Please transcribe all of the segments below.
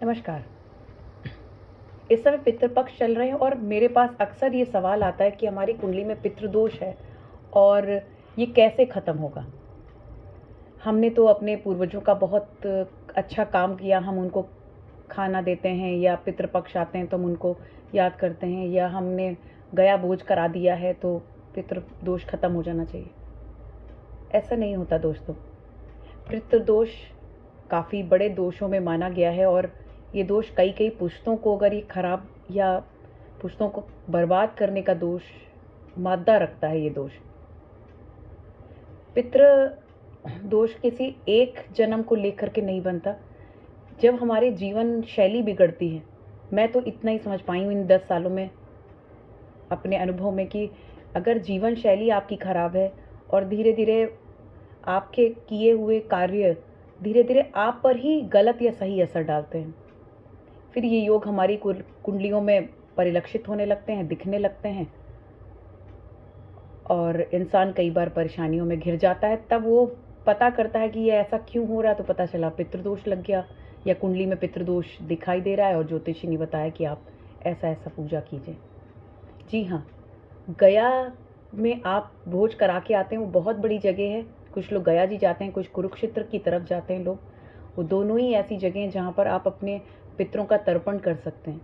नमस्कार। इस समय पितृपक्ष चल रहे हैं और मेरे पास अक्सर ये सवाल आता है कि हमारी कुंडली में पितृदोष है और ये कैसे खत्म होगा। हमने तो अपने पूर्वजों का बहुत अच्छा काम किया, हम उनको खाना देते हैं या पितृपक्ष आते हैं तो हम उनको याद करते हैं, या हमने गया बोझ करा दिया है तो पितृदोष खत्म हो जाना चाहिए। ऐसा नहीं होता दोस्तों। पितृदोष काफ़ी बड़े दोषों में माना गया है और ये दोष कई कई पुश्तों को, अगर ये खराब या पुश्तों को बर्बाद करने का दोष मादा रखता है। ये दोष पितृ दोष किसी एक जन्म को लेकर के नहीं बनता। जब हमारे जीवन शैली बिगड़ती है, मैं तो इतना ही समझ पाई हूँ इन 10 सालों में अपने अनुभव में कि अगर जीवन शैली आपकी खराब है और धीरे धीरे आपके किए हुए कार्य धीरे धीरे आप पर ही गलत या सही असर डालते हैं, फिर ये योग हमारी कुंडलियों में परिलक्षित होने लगते हैं, दिखने लगते हैं और इंसान कई बार परेशानियों में घिर जाता है। तब वो पता करता है कि ये ऐसा क्यों हो रहा है, तो पता चला पितृदोष लग गया या कुंडली में पितृदोष दिखाई दे रहा है और ज्योतिषी ने बताया कि आप ऐसा ऐसा पूजा कीजिए। जी हाँ, गया में आप भोज करा के आते हैं, वो बहुत बड़ी जगह है। कुछ लोग गया जी जाते हैं, कुछ कुरुक्षेत्र की तरफ जाते हैं लोग। वो दोनों ही ऐसी जगह हैं जहाँ पर आप अपने पितरों का तर्पण कर सकते हैं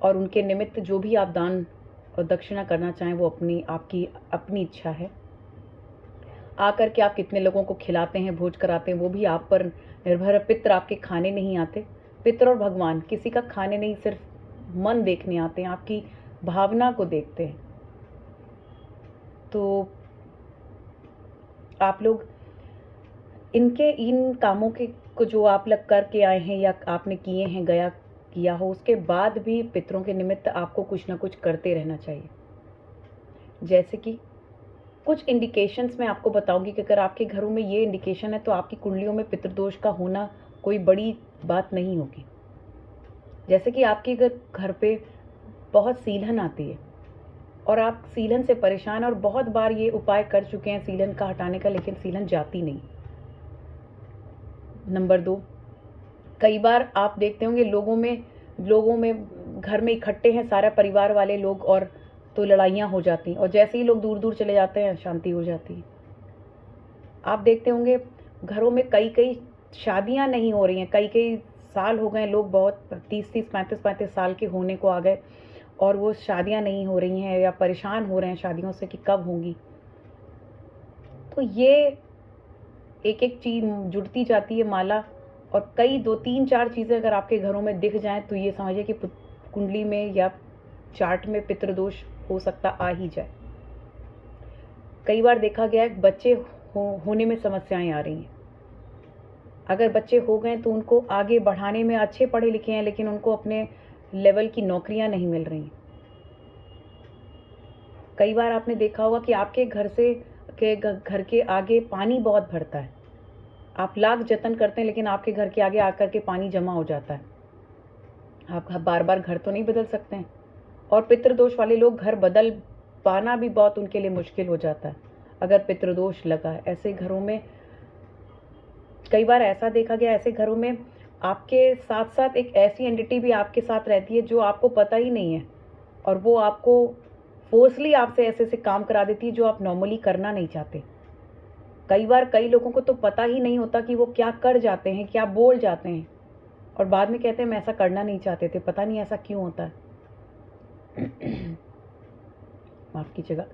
और उनके निमित्त जो भी आप दान और दक्षिणा करना चाहें वो आपकी अपनी इच्छा है। आकर के आप कितने लोगों को खिलाते हैं, भोज कराते हैं, वो भी आप पर निर्भर है। पितर आपके खाने नहीं आते। पितर और भगवान किसी का खाने नहीं, सिर्फ मन देखने आते हैं, आपकी भावना को देखते हैं। तो आप लोग इन कामों के को जो आप लोग करके आए हैं या आपने किए हैं, गया किया हो, उसके बाद भी पितरों के निमित्त आपको कुछ ना कुछ करते रहना चाहिए। जैसे कि कुछ इंडिकेशंस मैं आपको बताऊंगी कि अगर आपके घरों में ये इंडिकेशन है तो आपकी कुंडलियों में पितृदोष का होना कोई बड़ी बात नहीं होगी। जैसे कि आपके घर पे बहुत सीलन आती है और आप सीलन से परेशान, और बहुत बार ये उपाय कर चुके हैं सीलन का हटाने का, लेकिन सीलन जाती नहीं। नंबर 2, कई बार आप देखते होंगे लोगों में घर में इकट्ठे हैं सारा परिवार वाले लोग, और तो लड़ाइयाँ हो जाती हैं और जैसे ही लोग दूर दूर चले जाते हैं शांति हो जाती है। आप देखते होंगे घरों में कई कई शादियाँ नहीं हो रही हैं, कई कई साल हो गए, लोग बहुत 30-30, 35-35 साल के होने को आ गए और वो शादियाँ नहीं हो रही हैं या परेशान हो रहे हैं शादियों से कि कब होंगी। तो ये एक एक चीज़ जुड़ती जाती है माला, और कई 2-3-4 चीज़ें अगर आपके घरों में दिख जाएं तो ये समझिए कि कुंडली में या चार्ट में पितृदोष हो सकता आ ही जाए। कई बार देखा गया है बच्चे होने में समस्याएं आ रही हैं। अगर बच्चे हो गए तो उनको आगे बढ़ाने में, अच्छे पढ़े लिखे हैं लेकिन उनको अपने लेवल की नौकरियां नहीं मिल रही। कई बार आपने देखा होगा कि आपके घर के आगे पानी बहुत भरता है, आप लाख जतन करते हैं लेकिन आपके घर के आगे आकर के पानी जमा हो जाता है। आप बार बार घर तो नहीं बदल सकते हैं, और पितृदोष वाले लोग घर बदल पाना भी बहुत उनके लिए मुश्किल हो जाता है अगर पितृदोष लगा है। ऐसे घरों में कई बार ऐसा देखा गया, ऐसे घरों में आपके साथ साथ एक ऐसी एंटिटी भी आपके साथ रहती है जो आपको पता ही नहीं है, और वो आपको फोर्सली आपसे ऐसे ऐसे काम करा देती है जो आप नॉर्मली करना नहीं चाहते। कई बार कई लोगों को तो पता ही नहीं होता कि वो क्या कर जाते हैं, क्या बोल जाते हैं, और बाद में कहते हैं मैं ऐसा करना नहीं चाहते थे, पता नहीं ऐसा क्यों होता है। माफ कीजिएगा।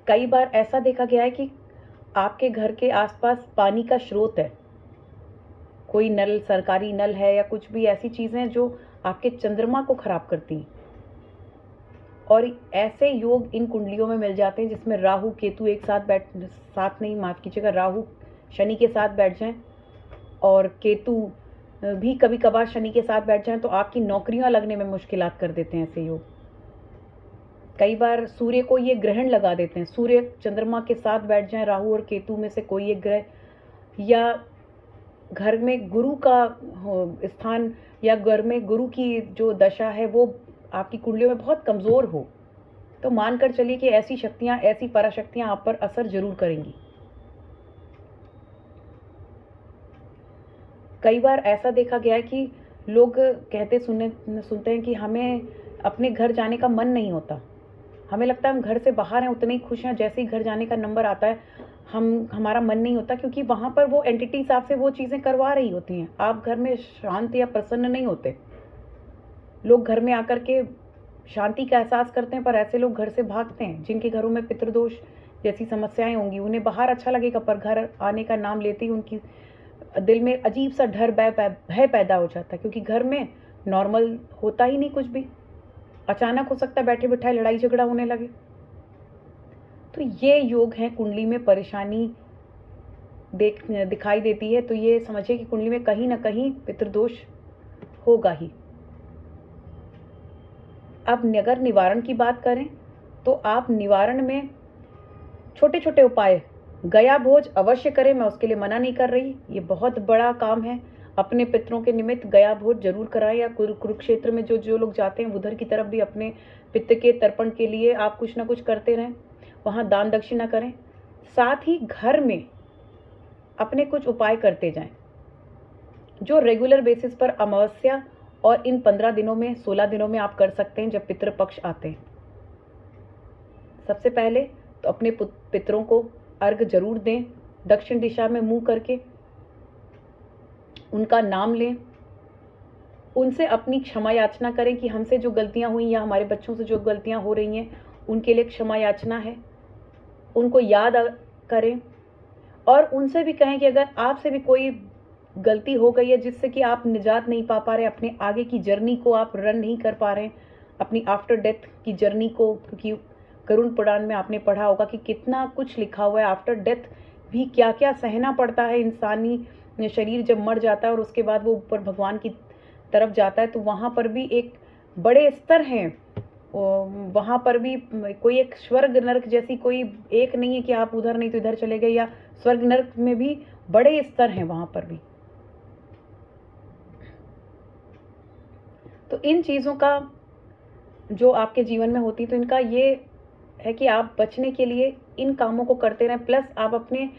कई बार ऐसा देखा गया है कि आपके घर के आसपास पानी का स्रोत है, कोई नल, सरकारी नल है या कुछ भी ऐसी चीजें जो आपके चंद्रमा को खराब करती हैं, और ऐसे योग इन कुंडलियों में मिल जाते हैं जिसमें राहु केतु एक साथ नहीं, माफ कीजिएगा, राहु शनि के साथ बैठ जाएं और केतु भी कभी कभार शनि के साथ बैठ जाएं तो आपकी नौकरियां लगने में मुश्किलात कर देते हैं ऐसे योग। कई बार सूर्य को ये ग्रहण लगा देते हैं, सूर्य चंद्रमा के साथ बैठ जाएं, राहु और केतु में से कोई एक ग्रह, या घर में गुरु का स्थान या घर में गुरु की जो दशा है वो आपकी कुंडलियों में बहुत कमजोर हो, तो मानकर चलिए कि ऐसी शक्तियां, ऐसी पराशक्तियां आप पर असर जरूर करेंगी। कई बार ऐसा देखा गया है कि लोग सुनते हैं कि हमें अपने घर जाने का मन नहीं होता, हमें लगता है हम घर से बाहर हैं उतने ही खुश हैं, जैसे ही घर जाने का नंबर आता है हमारा मन नहीं होता, क्योंकि वहाँ पर वो एंटिटीज आपसे वो चीज़ें करवा रही होती हैं। आप घर में शांत या प्रसन्न नहीं होते। लोग घर में आकर के शांति का एहसास करते हैं, पर ऐसे लोग घर से भागते हैं जिनके घरों में पितृदोष जैसी समस्याएं होंगी। उन्हें बाहर अच्छा लगेगा, पर घर आने का नाम लेते ही उनकी दिल में अजीब सा डर भय पैदा हो जाता है, क्योंकि घर में नॉर्मल होता ही नहीं कुछ भी। अचानक हो सकता है बैठे बिठाए लड़ाई झगड़ा होने लगे। तो ये योग है, कुंडली में परेशानी दिखाई देती है तो ये समझिए कि कुंडली में कहीं ना कहीं पितृदोष होगा ही। अब अगर निवारण की बात करें तो आप निवारण में छोटे छोटे उपाय, गया भोज अवश्य करें, मैं उसके लिए मना नहीं कर रही, ये बहुत बड़ा काम है। अपने पितरों के निमित्त गया भोज जरूर कराएं, या कुरुक्षेत्र में जो लोग जाते हैं उधर की तरफ भी अपने पितृ के तर्पण के लिए आप कुछ ना कुछ करते रहें, वहाँ दान दक्षिणा करें। साथ ही घर में अपने कुछ उपाय करते जाएं जो रेगुलर बेसिस पर अमावस्या और इन 15 दिनों में 16 दिनों में आप कर सकते हैं जब पितृपक्ष आते हैं। सबसे पहले तो अपने पितरों को अर्घ जरूर दें, दक्षिण दिशा में मुंह करके उनका नाम लें, उनसे अपनी क्षमा याचना करें कि हमसे जो गलतियां हुई या हमारे बच्चों से जो गलतियां हो रही हैं उनके लिए क्षमा याचना है। उनको याद करें और उनसे भी कहें कि अगर आपसे भी कोई गलती हो गई है जिससे कि आप निजात नहीं पा रहे, अपने आगे की जर्नी को आप रन नहीं कर पा रहे, अपनी आफ्टर डेथ की जर्नी को, क्योंकि गरुड़ पुराण में आपने पढ़ा होगा कि कितना कुछ लिखा हुआ है, आफ्टर डेथ भी क्या क्या सहना पड़ता है। इंसानी शरीर जब मर जाता है और उसके बाद वो ऊपर भगवान की तरफ जाता है तो वहाँ पर भी एक बड़े स्तर हैं, वहाँ पर भी कोई एक स्वर्ग नरक जैसी कोई एक नहीं है कि आप उधर नहीं तो इधर चले गए, या स्वर्ग नरक में भी बड़े स्तर हैं वहाँ पर भी। तो इन चीज़ों का जो आपके जीवन में होती तो इनका ये है कि आप बचने के लिए इन कामों को करते रहें। प्लस आप अपने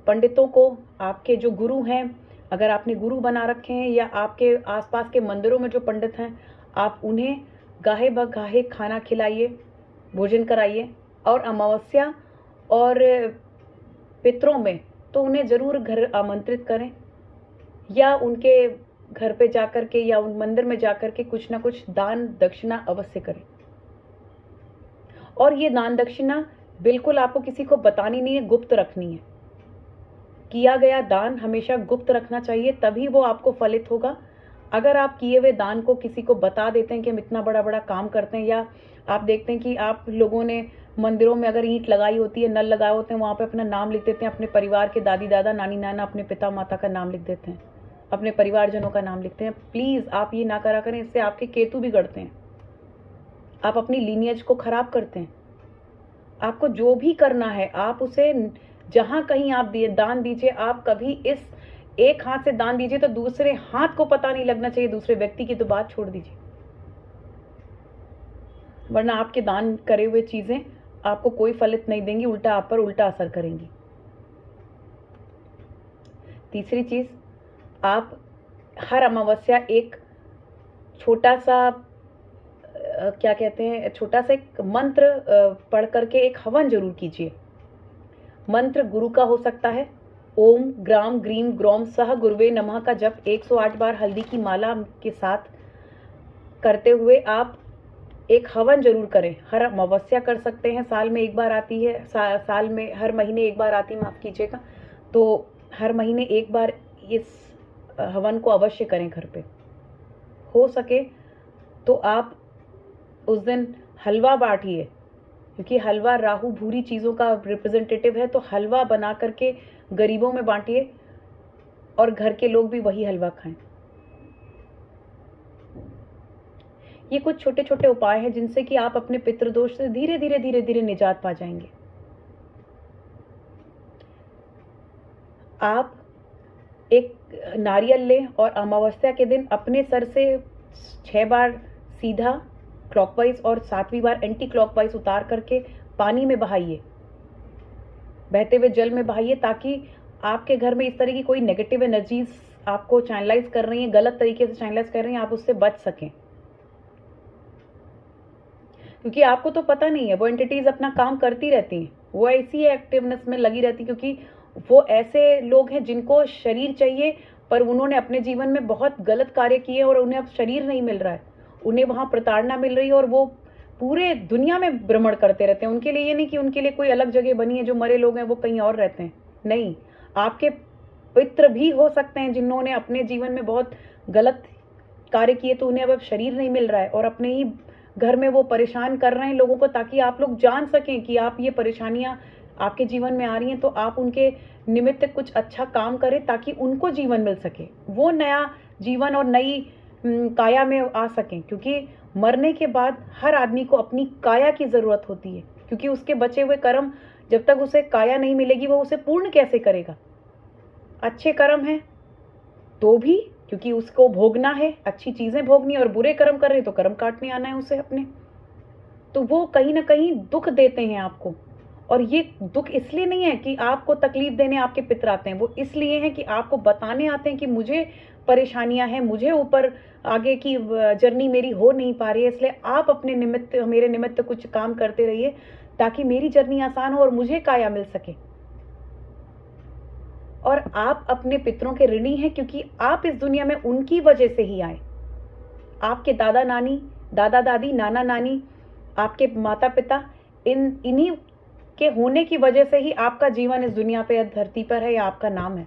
पंडितों को, आपके जो गुरु हैं, अगर आपने गुरु बना रखे हैं या आपके आसपास के मंदिरों में जो पंडित हैं, आप उन्हें गाहे बगाहे खाना खिलाइए, भोजन कराइए। और अमावस्या और पितरों में तो उन्हें ज़रूर घर आमंत्रित करें, या उनके घर पे जाकर के या उन मंदिर में जाकर के कुछ ना कुछ दान दक्षिणा अवश्य करें। और ये दान दक्षिणा बिल्कुल आपको किसी को बतानी नहीं है, गुप्त रखनी है। किया गया दान हमेशा गुप्त रखना चाहिए, तभी वो आपको फलित होगा। अगर आप किए हुए दान को किसी को बता देते हैं कि हम इतना बड़ा बड़ा काम करते हैं, या आप देखते हैं कि आप लोगों ने मंदिरों में अगर ईंट लगाई होती है, नल लगाए होते हैं, वहाँ पे अपना नाम लिख देते हैं, अपने परिवार के दादी दादा नानी नाना, अपने पिता माता का नाम लिख देते हैं, अपने परिवारजनों का नाम लिखते हैं। प्लीज़ आप ये ना करा करें, इससे आपके केतु बिगड़ते हैं, आप अपनी लीनियज को खराब करते हैं। आपको जो भी करना है आप उसे जहां कहीं आप दान दीजिए, आप कभी इस एक हाथ से दान दीजिए तो दूसरे हाथ को पता नहीं लगना चाहिए, दूसरे व्यक्ति की तो बात छोड़ दीजिए, वरना आपके दान करे हुए चीजें आपको कोई फलित नहीं देंगी, उल्टा आप पर उल्टा असर करेंगी। तीसरी चीज, आप हर अमावस्या एक छोटा सा क्या कहते हैं, छोटा सा एक मंत्र पढ़ करके एक हवन जरूर कीजिए। मंत्र गुरु का हो सकता है, ओम ग्राम ग्रीम ग्रोम सह गुरुवे नमः का जप 108 बार हल्दी की माला के साथ करते हुए आप एक हवन जरूर करें। हर अमावस्या कर सकते हैं, साल में एक बार आती है, साल में हर महीने एक बार आती है, माफ कीजिएगा, तो हर महीने एक बार इस हवन को अवश्य करें घर पे। हो सके तो आप उस दिन हलवा बांटिए, क्योंकि हलवा राहु भूरी चीज़ों का रिप्रेजेंटेटिव है, तो हलवा बना करके गरीबों में बांटिए और घर के लोग भी वही हलवा खाएं। ये कुछ छोटे छोटे उपाय हैं जिनसे कि आप अपने पितृदोष से धीरे धीरे धीरे धीरे निजात पा जाएंगे। आप एक नारियल लें और अमावस्या के दिन अपने सर से 6 बार सीधा क्लॉकवाइज और 7वीं बार एंटी क्लॉकवाइज उतार करके पानी में बहाइए, बहते हुए जल में बहाइए, ताकि आपके घर में इस तरह की कोई नेगेटिव एनर्जीज आपको चैनलाइज कर रही हैं, गलत तरीके से चैनलाइज कर रही हैं, आप उससे बच सकें। क्योंकि आपको तो पता नहीं है, वो एंटिटीज अपना काम करती रहती हैं, वो ऐसी एक्टिवनेस में लगी रहती, क्योंकि वो ऐसे लोग हैं जिनको शरीर चाहिए, पर उन्होंने अपने जीवन में बहुत गलत कार्य किए और उन्हें अब शरीर नहीं मिल रहा है, उन्हें वहाँ प्रताड़ना मिल रही है और वो पूरे दुनिया में भ्रमण करते रहते हैं। उनके लिए ये नहीं कि उनके लिए कोई अलग जगह बनी है, जो मरे लोग हैं वो कहीं और रहते हैं, नहीं, आपके पितृ भी हो सकते हैं जिन्होंने अपने जीवन में बहुत गलत कार्य किए, तो उन्हें अब शरीर नहीं मिल रहा है और अपने ही घर में वो परेशान कर रहे हैं लोगों को, ताकि आप लोग जान सकें कि आप ये परेशानियां आपके जीवन में आ रही हैं, तो आप उनके निमित्त कुछ अच्छा काम करें ताकि उनको जीवन मिल सके, वो नया जीवन और नई काया में आ सकें। क्योंकि मरने के बाद हर आदमी को अपनी काया की ज़रूरत होती है, क्योंकि उसके बचे हुए कर्म जब तक उसे काया नहीं मिलेगी वो उसे पूर्ण कैसे करेगा। अच्छे कर्म हैं तो भी, क्योंकि उसको भोगना है, अच्छी चीज़ें भोगनी, और बुरे कर्म कर रहे तो कर्म काटने आना है उसे अपने, तो वो कहीं ना कहीं दुख देते हैं आपको। और ये दुख इसलिए नहीं है कि आपको तकलीफ देने आपके पितर आते हैं, वो इसलिए हैं कि आपको बताने आते हैं कि मुझे परेशानियां हैं, मुझे ऊपर आगे की जर्नी मेरी हो नहीं पा रही है, इसलिए आप अपने निमित्त, मेरे निमित्त कुछ काम करते रहिए ताकि मेरी जर्नी आसान हो और मुझे काया मिल सके। और आप अपने पितरों के ऋणी हैं, क्योंकि आप इस दुनिया में उनकी वजह से ही आए। आपके दादा नानी, दादा दादी, नाना नानी, आपके माता पिता, इन्हीं के होने की वजह से ही आपका जीवन इस दुनिया पे, धरती पर है, या आपका नाम है।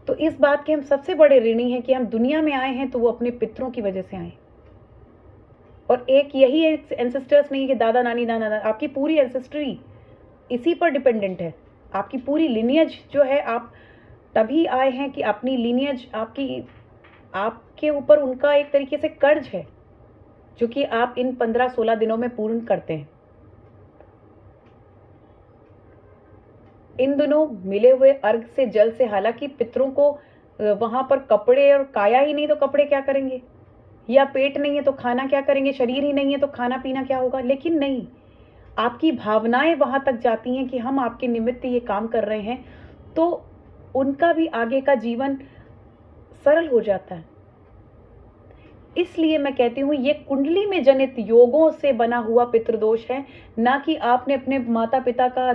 तो इस बात के हम सबसे बड़े ऋणी हैं कि हम दुनिया में आए हैं तो वो अपने पितरों की वजह से आए। और एक यही एंसेस्टर्स नहीं कि दादा नानी, नाना नाना, आपकी पूरी एंसेस्ट्री इसी पर डिपेंडेंट है। आपकी पूरी लिनियज जो है, आप तभी आए हैं कि अपनी लिनियज आपके ऊपर उनका एक तरीके से कर्ज है, जो कि आप इन 15-16 दिनों में पूर्ण करते हैं। इन दिनों मिले हुए अर्घ से, जल से, हालांकि पितरों को वहां पर कपड़े और काया ही नहीं तो कपड़े क्या करेंगे, या पेट नहीं है तो खाना क्या करेंगे, शरीर ही नहीं है तो खाना पीना क्या होगा, लेकिन नहीं, आपकी भावनाएं वहां तक जाती हैं कि हम आपके निमित्त ये काम कर रहे हैं, तो उनका भी आगे का जीवन सरल हो जाता है। इसलिए मैं कहती हूँ ये कुंडली में जनित योगों से बना हुआ पितृदोष है, ना कि आपने अपने माता पिता का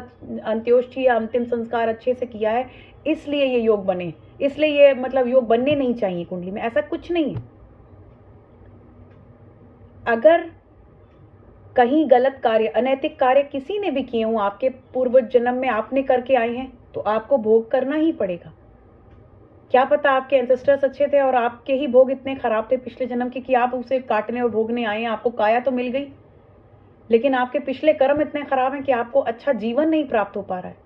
अंत्योष्टि या अंतिम संस्कार अच्छे से किया है इसलिए ये योग बने, इसलिए ये मतलब योग बनने नहीं चाहिए कुंडली में, ऐसा कुछ नहीं है। अगर कहीं गलत कार्य, अनैतिक कार्य किसी ने भी किए हों, आपके पूर्व जन्म में आपने करके आए हैं, तो आपको भोग करना ही पड़ेगा। क्या पता आपके एंसेस्टर्स अच्छे थे और आपके ही भोग इतने खराब थे पिछले जन्म के कि आप उसे काटने और भोगने आए हैं, आपको काया तो मिल गई, लेकिन आपके पिछले कर्म इतने खराब हैं कि आपको अच्छा जीवन नहीं प्राप्त हो पा रहा है।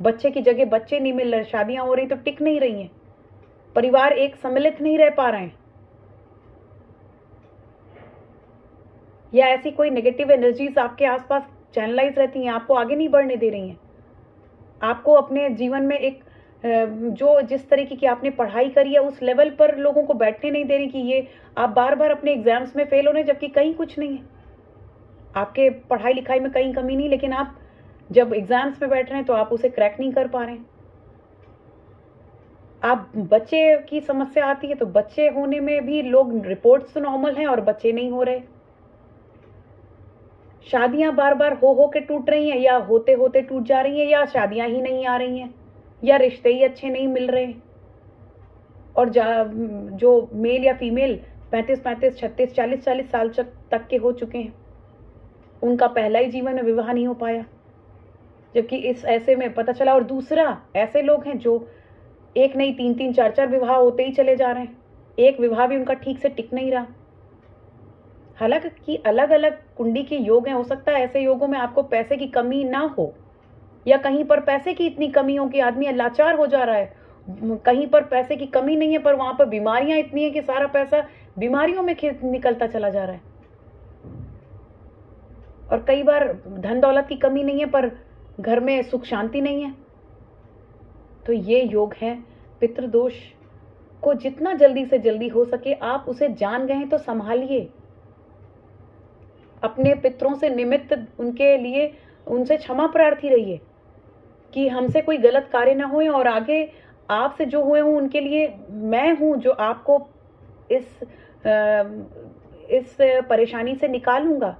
बच्चे की जगह बच्चे नहीं मिल रहे, शादियां हो रही तो टिक नहीं रही हैं, परिवार एक सम्मिलित नहीं रह पा रहे हैं, या ऐसी कोई नेगेटिव एनर्जीज आपके आसपास चैनलाइज रहती हैं, आपको आगे नहीं बढ़ने दे रही हैं। आपको अपने जीवन में एक जो जिस तरीके की आपने पढ़ाई करी है उस लेवल पर लोगों को बैठने नहीं दे रही, कि ये आप बार बार अपने एग्जाम्स में फेल हो रहे हैं, जबकि कहीं कुछ नहीं है, आपके पढ़ाई लिखाई में कहीं कमी नहीं, लेकिन आप जब एग्जाम्स में बैठ रहे हैं तो आप उसे क्रैक नहीं कर पा रहे हैं। आप बच्चे की समस्या आती है तो बच्चे होने में भी लोग रिपोर्ट्स तो नॉर्मल हैं और बच्चे नहीं हो रहे। शादियां बार बार हो के टूट रही हैं, या होते होते टूट जा रही हैं, या शादियां ही नहीं आ रही हैं, या रिश्ते ही अच्छे नहीं मिल रहे। और जो मेल या फीमेल 35-35, 36, 40 साल तक के हो चुके हैं, उनका पहला ही जीवन में विवाह नहीं हो पाया, जबकि इस ऐसे में पता चला। और दूसरा, ऐसे लोग हैं जो एक नहीं 3-3, 4-4 विवाह होते ही चले जा रहे हैं, एक विवाह भी उनका ठीक से टिक नहीं रहा। हालांकि अलग अलग कुंडी के योग हैं, हो सकता है ऐसे योगों में आपको पैसे की कमी ना हो, या कहीं पर पैसे की इतनी कमी हो कि आदमी लाचार हो जा रहा है, कहीं पर पैसे की कमी नहीं है पर वहां पर बीमारियां इतनी है कि सारा पैसा बीमारियों में निकलता चला जा रहा है। और कई बार धन दौलत की कमी नहीं है पर घर में सुख शांति नहीं है। तो ये योग है पितृदोष को जितना जल्दी से जल्दी हो सके आप उसे जान गए तो संभालिए, अपने पितरों से निमित्त उनके लिए उनसे क्षमा प्रार्थी रहिए कि हमसे कोई गलत कार्य ना होए और आगे आपसे जो हुए हों उनके लिए मैं हूँ जो आपको इस इस परेशानी से निकालूंगा।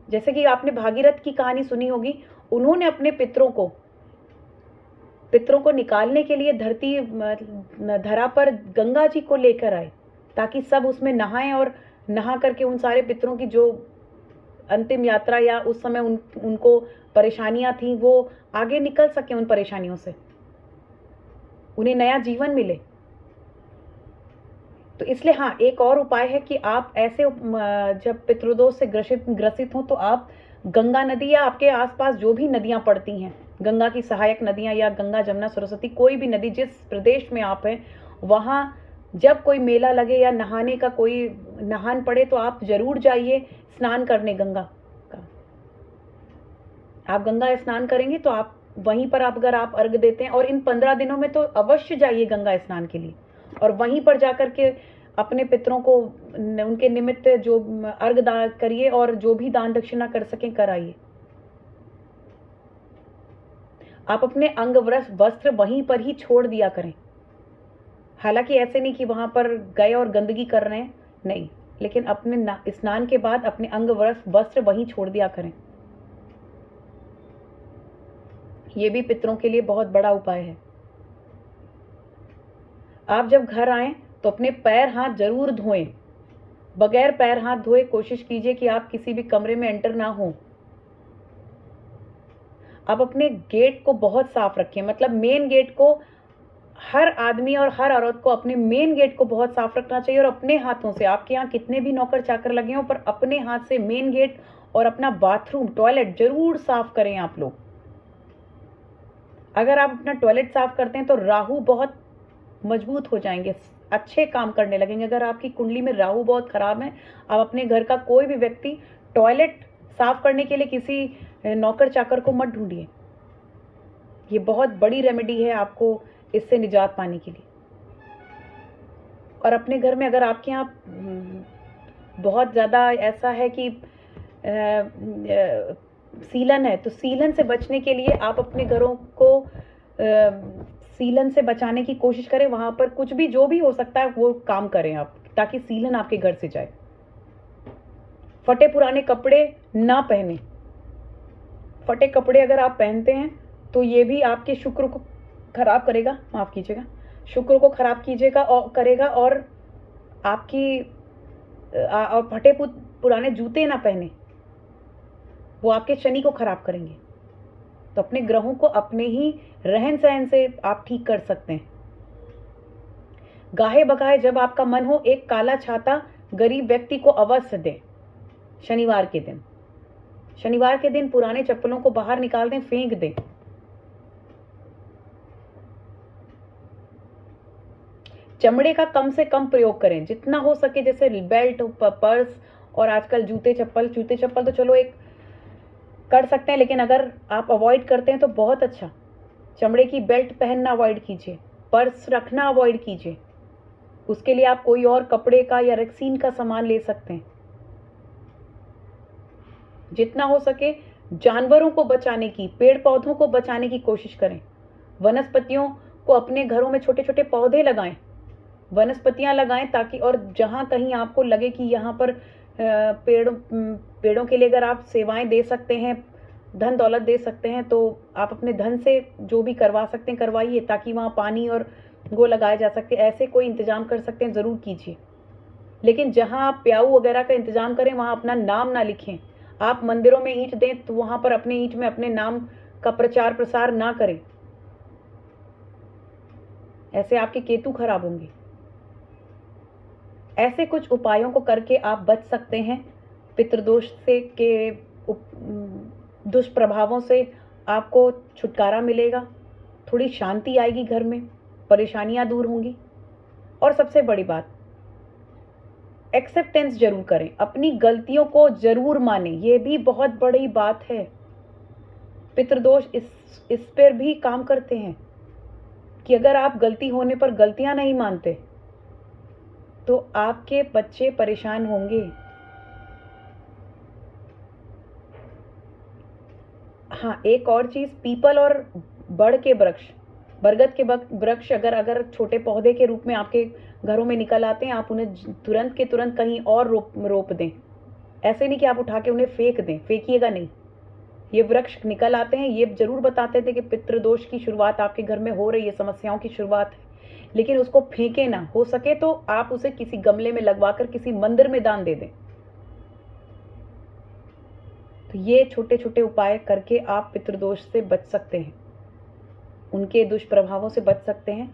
जैसे कि आपने भागीरथ की कहानी सुनी होगी, उन्होंने अपने पितरों को निकालने के लिए धरा पर गंगा जी को लेकर आए, ताकि सब उसमें नहाएं और नहा करके उन सारे पितरों की जो अंतिम यात्रा या उस समय उनको परेशानियां थी वो आगे निकल सके, उन परेशानियों से उन्हें नया जीवन मिले। तो इसलिए हाँ, एक और उपाय है कि आप ऐसे जब पितृदोष से ग्रसित हो तो आप गंगा नदी या आपके आसपास जो भी नदियां पड़ती हैं, गंगा की सहायक नदियां या गंगा, जमुना, सरस्वती, कोई भी नदी जिस प्रदेश में आप हैं, वहां जब कोई मेला लगे या नहाने का कोई नहान पड़े तो आप जरूर जाइए स्नान करने गंगा का। आप गंगा स्नान करेंगे तो आप वहीं पर अगर आप अर्घ देते हैं, और इन 15 दिनों में तो अवश्य जाइए गंगा स्नान के लिए, और वहीं पर जाकर के अपने पितरों को उनके निमित्त जो अर्घ दान करिए और जो भी दान दक्षिणा कर सकें कराइए। आप अपने अंग वस्त्र वहीं पर ही छोड़ दिया करें। हालांकि ऐसे नहीं कि वहां पर गए और गंदगी कर रहे हैं, नहीं, लेकिन अपने स्नान के बाद अपने अंग वस्त्र वहीं छोड़ दिया करें। ये भी पितरों के लिए बहुत बड़ा उपाय है। आप जब घर आएं तो अपने पैर हाथ जरूर धोएं। बगैर पैर हाथ धोए कोशिश कीजिए कि आप किसी भी कमरे में एंटर ना हो। आप अपने गेट को बहुत साफ रखें, मतलब मेन गेट को, हर आदमी और हर औरत को अपने मेन गेट को बहुत साफ रखना चाहिए, और अपने हाथों से, आपके यहाँ कितने भी नौकर चाकर लगे हों, पर अपने हाथ से मेन गेट और अपना बाथरूम, टॉयलेट जरूर साफ करें आप लोग। अगर आप अपना टॉयलेट साफ करते हैं तो राहु बहुत मजबूत हो जाएंगे, अच्छे काम करने लगेंगे। अगर आपकी कुंडली में राहु बहुत खराब है, आप अपने घर का कोई भी व्यक्ति टॉयलेट साफ करने के लिए किसी नौकर चाकर को मत ढूंढिए। ये बहुत बड़ी रेमेडी है आपको इससे निजात पाने के लिए। और अपने घर में अगर आपके यहाँ बहुत ज़्यादा ऐसा है कि सीलन है, तो सीलन से बचने के लिए आप अपने घरों को सीलन से बचाने की कोशिश करें। वहां पर कुछ भी जो भी हो सकता है वो काम करें आप, ताकि सीलन आपके घर से जाए। फटे पुराने कपड़े ना पहने। फटे कपड़े अगर आप पहनते हैं तो ये भी आपके शुक्र को खराब करेगा, माफ कीजिएगा, शुक्र को खराब कीजिएगा और करेगा। और आपकी और फटे पुराने जूते ना पहने, वो आपके शनि को खराब करेंगे। तो अपने ग्रहों को अपने ही रहन सहन से आप ठीक कर सकते हैं। गाहे बगाहे जब आपका मन हो, एक काला छाता गरीब व्यक्ति को अवश्य दें। शनिवार के दिन पुराने चप्पलों को बाहर निकाल दें, फेंक दें। चमड़े का कम से कम प्रयोग करें, जितना हो सके, जैसे बेल्ट, पर्स, और आजकल जूते चप्पल तो चलो एक कर सकते हैं, लेकिन अगर आप अवॉइड करते हैं तो बहुत अच्छा। चमड़े की बेल्ट पहनना अवॉइड कीजिए, पर्स रखना अवॉइड कीजिए। उसके लिए आप कोई और कपड़े का या रेक्सीन का सामान ले सकते हैं। जितना हो सके जानवरों को बचाने की, पेड़ पौधों को बचाने की कोशिश करें। वनस्पतियों को अपने घरों में छोटे छोटे पौधे लगाएं, वनस्पतियां लगाएं, ताकि, और जहां कहीं आपको लगे कि यहाँ पर पेड़ों के लिए अगर आप सेवाएं दे सकते हैं, धन दौलत दे सकते हैं, तो आप अपने धन से जो भी करवा सकते हैं करवाइए, ताकि वहाँ पानी और वो लगाए जा सकते। ऐसे कोई इंतजाम कर सकते हैं ज़रूर कीजिए। लेकिन जहाँ आप प्याऊ वगैरह का इंतजाम करें वहाँ अपना नाम ना लिखें। आप मंदिरों में ईंट दें तो वहाँ पर अपने ईंट में अपने नाम का प्रचार प्रसार ना करें, ऐसे आपके केतु खराब होंगे। ऐसे कुछ उपायों को करके आप बच सकते हैं पितृदोष से के दुष्प्रभावों से। आपको छुटकारा मिलेगा, थोड़ी शांति आएगी घर में, परेशानियां दूर होंगी। और सबसे बड़ी बात, एक्सेप्टेंस जरूर करें, अपनी गलतियों को जरूर मानें। यह भी बहुत बड़ी बात है। पितृदोष इस पर भी काम करते हैं कि अगर आप गलती होने पर गलतियां नहीं मानते तो आपके बच्चे परेशान होंगे। हाँ, एक और चीज, पीपल और बड़ के वृक्ष, बरगद के वृक्ष अगर अगर छोटे पौधे के रूप में आपके घरों में निकल आते हैं, आप उन्हें तुरंत के तुरंत कहीं और रोप दें। ऐसे नहीं कि आप उठा के उन्हें फेंक दें, फेंकिएगा नहीं। ये वृक्ष निकल आते हैं, ये जरूर बताते थे कि पितृदोष की शुरुआत आपके घर में हो रही है, समस्याओं की शुरुआत है, लेकिन उसको फेंके ना। हो सके तो आप उसे किसी गमले में लगवाकर किसी मंदिर में दान दे दें। तो ये छोटे छोटे उपाय करके आप पितृदोष से बच सकते हैं, उनके दुष्प्रभावों से बच सकते हैं।